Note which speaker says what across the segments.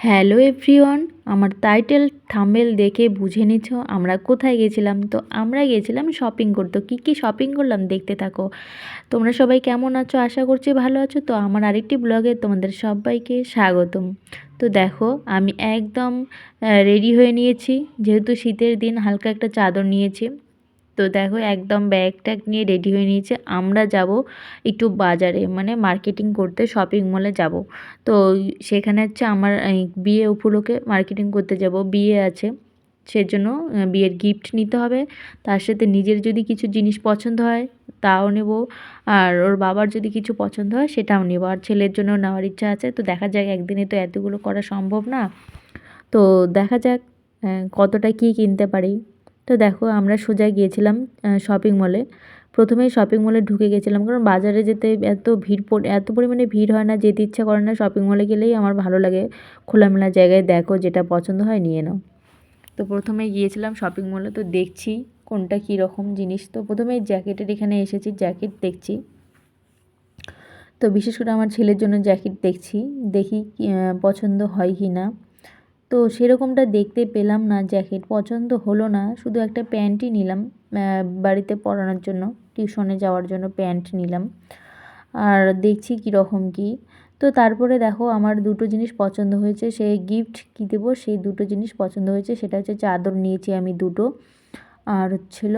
Speaker 1: Hello everyone, আমার title thumbnail দেখে বুঝে নিছো আমরা কোথায় গেছিলাম। তো আমরা গেছিলাম শপিং করতে। কী শপিং করলাম দেখতে থাকো। তোমরা সবাই কেমন আছো? আশা করছি ভালো আছো। তো আমার আরেকটি ব্লগে তোমাদের সবাইকে স্বাগতম। তো দেখো আমি একদম রেডি হয়ে নিয়েছি, যেহেতু শীতের দিন হালকা একটা চাদর নিয়েছি। তো দেখো একদম ব্যাগ ট্যাগ নিয়ে রেডি হয়ে নিয়েছে। আমরা যাব একটু বাজারে, মানে মার্কেটিং করতে, শপিং মলে যাব। তো সেখানে হচ্ছে আমার বিয়ে উপলক্ষে মার্কেটিং করতে যাব, বিয়ে আছে সেজন্য। বিয়ের গিফট নিতে হবে, তার সাথে নিজের যদি কিছু জিনিস পছন্দ হয় তাও নেব, আর ওর বাবার যদি কিছু পছন্দ হয় সেটাও নেব, আর ছেলের জন্য নেওয়ার ইচ্ছা আছে। তো দেখা যাক, একদিনে তো এতগুলো করা সম্ভব না। তো দেখা যাক কতটা কী কিনতে পারি। তো দেখো আমরা সোজা গিয়েছিলাম শপিং মলে। প্রথমেই শপিং মলে ঢুকে গেছিলাম, কারণ বাজারে যেতে এত পরিমাণে ভিড় হয় না, যেতে ইচ্ছা করে না। শপিং মলে গেলেই আমার ভালো লাগে, খোলামেলা জায়গায় দেখো যেটা পছন্দ হয় নিয়ে নাও। তো প্রথমে গিয়েছিলাম শপিং মলে, তো দেখছি কোনটা কী রকম জিনিস। তো প্রথমেই জ্যাকেটের এখানে এসেছি, জ্যাকেট দেখছি। তো বিশেষ করে আমার ছেলের জন্য জ্যাকেট দেখছি, দেখি পছন্দ হয় কি না। তো সেরকমটা দেখতে পেলাম না, জ্যাকেট পছন্দ হলো না। শুধু একটা প্যান্টই নিলাম বাড়িতে পরানোর জন্য, টিউশনে যাওয়ার জন্য প্যান্ট নিলাম। আর দেখছি কীরকম কী। তো তারপরে দেখো আমার দুটো জিনিস পছন্দ হয়েছে, সেই গিফট কী দেবো সেই দুটো জিনিস পছন্দ হয়েছে। সেটা হচ্ছে চাদর নিয়েছি আমি দুটো, আর হচ্ছিল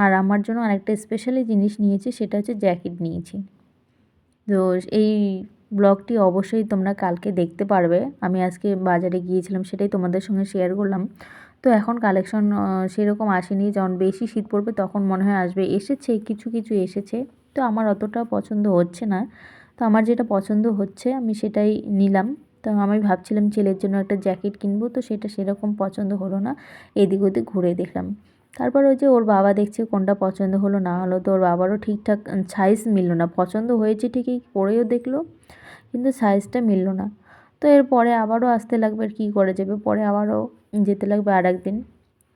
Speaker 1: আর আমার জন্য আরেকটা স্পেশালি জিনিস নিয়েছি, সেটা হচ্ছে জ্যাকেট নিয়েছি। তো এই ব্লগটি অবশ্যই তোমরা কালকে দেখতে পারবে। আমি আজকে বাজারে গিয়েছিলাম, সেটাই তোমাদের সঙ্গে শেয়ার করলাম। তো এখন কালেকশন সেরকম আসেনি, যখন বেশি শীত পড়বে তখন মনে হয় আসবে। এসেছে কিছু কিছু এসেছে, তো আমার অতটা পছন্দ হচ্ছে না। তো আমার যেটা পছন্দ হচ্ছে আমি সেটাই নিলাম। তো আমি ভাবছিলাম ছেলের জন্য একটা জ্যাকেট কিনবো, তো সেটা সেরকম পছন্দ হলো না। এদিক ওদিক ঘুরে দেখলাম। তারপর ওই যে ওর বাবা দেখছে কোনটা পছন্দ হলো না হলো। তো ওর বাবারও ঠিকঠাক সাইজ মিলল না, পছন্দ হয়েছে ঠিকই, পরেও দেখলো কিন্তু সাইজটা মিলল না। তো এরপরে আবারও আসতে লাগবে, আর কী করে যাবে, পরে আবারও যেতে লাগবে আর একদিন।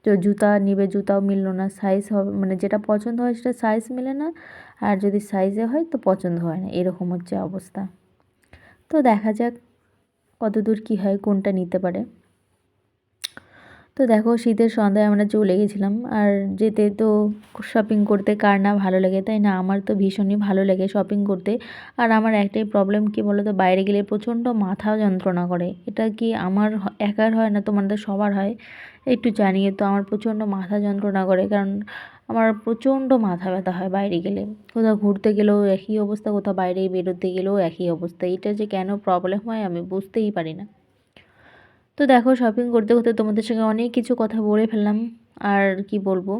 Speaker 1: তো জুতা নিবে, জুতাও মিলল না, সাইজ হবে মানে যেটা পছন্দ হয় সেটা সাইজ মেলে না, আর যদি সাইজে হয় তো পছন্দ হয় না, এরকম হচ্ছে অবস্থা। তো দেখা যাক কতদূর কী হয়, কোনটা নিতে পারে। তো দেখো শীতের সন্ধ্যায় আমরা চলে গেছিলাম। আর যেতে তো শপিং করতে কার না ভালো লাগে, তাই না? আমার তো ভীষণই ভালো লাগে শপিং করতে। আর আমার একটাই প্রবলেম কী বলো তো, বাইরে গেলে প্রচণ্ড মাথা যন্ত্রণা করে। এটা কি আমার একার হয় না, তোমাদের সবার হয় একটু জানিয়ে। তো আমার প্রচণ্ড মাথা যন্ত্রণা করে, কারণ আমার প্রচণ্ড মাথা ব্যথা হয় বাইরে গেলে। কোথাও ঘুরতে গেলেও একই অবস্থা, কোথাও বাইরে বেরোতে গেলেও একই অবস্থা। এটা যে কেন প্রবলেম হয় আমি বুঝতেই পারি না। তো দেখো শপিং করতে করতে তোমাদের সঙ্গে অনেক কিছু কথা বলে ফেললাম, আর কি বলবো।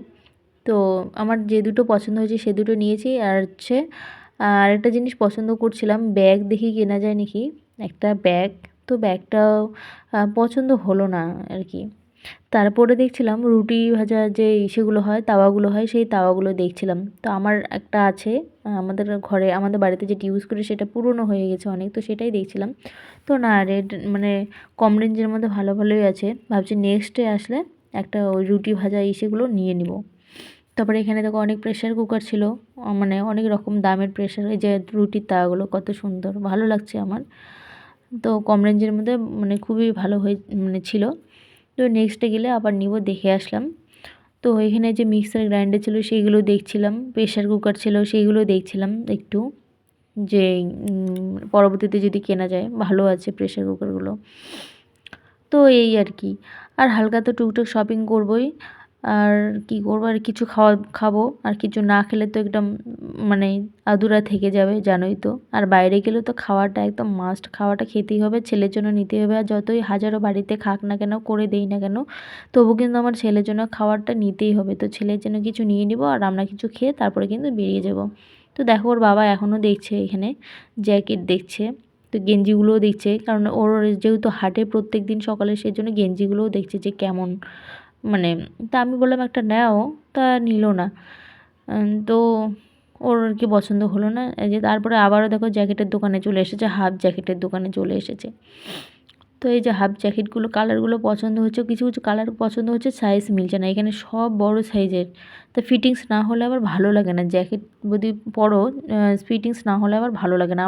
Speaker 1: তো আমার যে দুটো পছন্দ হয়েছে সে দুটো নিয়েছি। আর হচ্ছে আর একটা জিনিস পছন্দ করছিলাম, ব্যাগ দেখি কেনা যায় নাকি, একটা ব্যাগ। তো ব্যাগটাও পছন্দ হলো না আর কি। তারপরে দেখছিলাম রুটি ভাজা যে সেগুলো হয়, তাওয়াগুলো হয়, সেই তাওয়াগুলো দেখছিলাম। তো আমার একটা আছে আমাদের ঘরে, আমাদের বাড়িতে যেটা ইউজ করি সেটা পুরনো হয়ে গেছে অনেক, তো সেটাই দেখছিলাম। তো না রেট মানে কম রেঞ্জের মধ্যে ভালো ভালোই আছে। ভাবছি নেক্সটে আসলে একটা ওই রুটি ভাজা সেগুলো নিয়ে নিব। তারপরে এখানে দেখো অনেক প্রেশার কুকার ছিল, মানে অনেক রকম দামের প্রেশার, এই যে রুটির তাওয়াগুলো কত সুন্দর, ভালো লাগছে আমার। তো কম রেঞ্জের মধ্যে মানে খুবই ভালো হয়ে মানে ছিল। তো নেক্সটে গেলে আবার নিব, দেখে আসলাম। তো এখানে যে মিক্সার গ্রাইন্ডার ছিল সেইগুলো দেখছিলাম, প্রেশার কুকার ছিল সেইগুলো দেখছিলাম একটু, যে পরবর্তীতে যদি কেনা যায়, ভালো আছে প্রেশার কুকারগুলো। তো এই আর কি। আর হালকা তো টুকটাক শপিং করবই। আর কি করবো, আর কিছু খাবো, আর কিছু না খেলে তো একদম মানে আধুরা থেকে যাবে, জানোই তো। আর বাইরে গেলে তো খাওয়াটা একদম মাস্ট, খাওয়াটা খেতেই হবে, ছেলের জন্য নিতেই হবে। আর যতই হাজারো বাড়িতে খাক না কেন, করে দেই না কেন, তবু কিন্তু আমার ছেলের জন্য খাবারটা নিতেই হবে। তো ছেলের জন্য কিছু নিয়ে নিব, আর আমরা কিছু খেয়ে তারপরে কিন্তু বেরিয়ে যাব। তো দেখো ওর বাবা এখনও দেখছে, এখানে জ্যাকেট দেখছে। তো গেঞ্জিগুলোও দেখছে, কারণ ওর যেহেতু হাটে প্রত্যেক দিন সকালে, সেই জন্য গেঞ্জিগুলোও দেখছে যে কেমন, মানে। তা আমি বললাম একটা নাও, তা নিল না। তো ওর আর কি পছন্দ হলো না। এই যে তারপরে আবারও দেখো জ্যাকেটের দোকানে চলে এসেছে, হাফ জ্যাকেটের দোকানে চলে এসেছে। তো এই যে হাফ জ্যাকেটগুলো কালারগুলো পছন্দ হচ্ছে, কিছু কিছু কালার পছন্দ হচ্ছে, সাইজ মিলছে না। এখানে সব বড় সাইজের, তো ফিটিংস না হলে আবার ভালো লাগে না। জ্যাকেট যদি পরো ফিটিংস না হলে আবার ভালো লাগে না।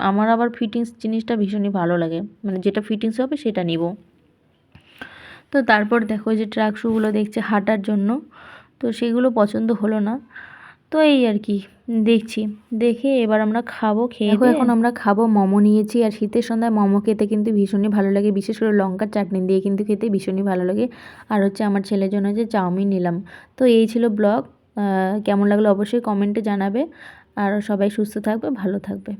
Speaker 1: আমার আবার ফিটিংস জিনিসটা ভীষণই ভালো লাগে, মানে যেটা ফিটিংস হবে সেটা নিব। তো তারপর দেখো যে ট্রাক শুগুলো দেখছে হাঁটার জন্য, তো সেগুলো পছন্দ হলো না। তো এই আর কি দেখছি, দেখে এবার আমরা খাবো। খেয়ে দেখো এখন আমরা খাবো, মোমো নিয়েছি। আর শীতের সন্ধ্যায় মোমো খেতে কিন্তু ভীষণই ভালো লাগে, বিশেষ করে লঙ্কার চাটনি দিয়ে কিন্তু খেতে ভীষণই ভালো লাগে। আর হচ্ছে আমার ছেলের জন্য যে চাউমিন নিলাম। তো এই ছিল ব্লগ, কেমন লাগলো অবশ্যই কমেন্টে জানাবে। আর সবাই সুস্থ থাকবে, ভালো থাকবে।